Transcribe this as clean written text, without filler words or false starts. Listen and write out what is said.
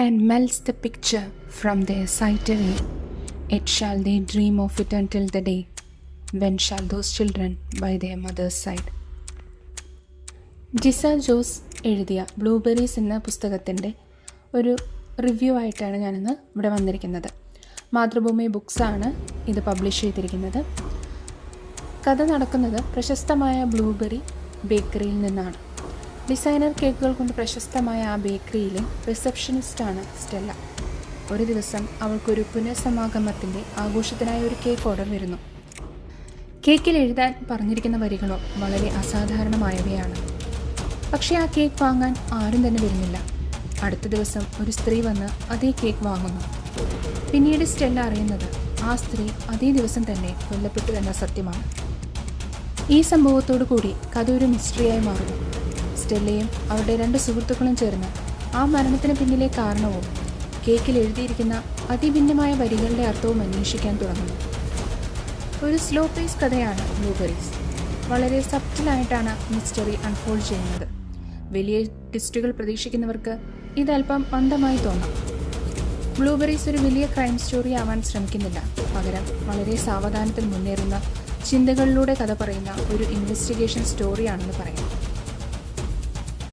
and melts the picture from their sight away. Yet shall they dream of it until the day when shall those children by their mother's side. Jisa Jose എഴുതിയ blueberries എന്ന പുസ്തകത്തിൻ്റെ ഒരു review ആയിട്ടാണ് ഞാനിന്ന് ഇവിടെ വന്നിരിക്കുന്നത്. മാതൃഭൂമി ബുക്സാണ് ഇത് പബ്ലിഷ് ചെയ്തിരിക്കുന്നത്. കഥ നടക്കുന്നത് പ്രശസ്തമായ ബ്ലൂബെറി ബേക്കറിയിൽ നിന്നാണ്. ഡിസൈനർ കേക്കുകൾ കൊണ്ട് പ്രശസ്തമായ ആ ബേക്കറിയിലെ റിസപ്ഷനിസ്റ്റാണ് സ്റ്റെല്ല. ഒരു ദിവസം അവൾക്കൊരു പുനഃസമാഗമത്തിൻ്റെ ആഘോഷത്തിനായി ഒരു കേക്ക് ഓർഡർ വരുന്നു. കേക്കിൽ എഴുതാൻ പറഞ്ഞിരിക്കുന്ന വരികളോ വളരെ അസാധാരണമായവയാണ്. പക്ഷേ ആ കേക്ക് വാങ്ങാൻ ആരും തന്നെ വരുന്നില്ല. അടുത്ത ദിവസം ഒരു സ്ത്രീ വന്ന് അതേ കേക്ക് വാങ്ങുന്നു. പിന്നീട് സ്റ്റെല്ല അറിയുന്നത് ആ സ്ത്രീ അതേ ദിവസം തന്നെ കൊല്ലപ്പെട്ടു എന്ന സത്യമാണ്. ഈ സംഭവത്തോടു കൂടി കഥ ഒരു മിസ്റ്ററിയായി മാറുന്നു. സ്റ്റെല്ലയും അവരുടെ 2 സുഹൃത്തുക്കളും ചേർന്ന് ആ മരണത്തിന് പിന്നിലെ കാരണവും കേക്കിൽ എഴുതിയിരിക്കുന്ന അതിഭിന്നമായ വരികളുടെ അർത്ഥവും അന്വേഷിക്കാൻ തുടങ്ങുന്നു. ഒരു സ്ലോ പേസ് കഥയാണ് ബ്ലൂബെറീസ്. വളരെ സബ്റ്റിലായിട്ടാണ് മിസ്റ്ററി അൺഫോൾഡ് ചെയ്യുന്നത്. വലിയ ട്വിസ്റ്റുകൾ പ്രതീക്ഷിക്കുന്നവർക്ക് ഇതല്പം മന്ദമായി തോന്നാം. ബ്ലൂബെറീസ് ഒരു വലിയ ക്രൈം സ്റ്റോറി ആവാൻ ശ്രമിക്കുന്നില്ല. പകരം വളരെ സാവധാനത്തിൽ മുന്നേറുന്ന ചിന്തകളിലൂടെ കഥ പറയുന്ന ഒരു ഇൻവെസ്റ്റിഗേഷൻ സ്റ്റോറിയാണെന്ന് പറയാം.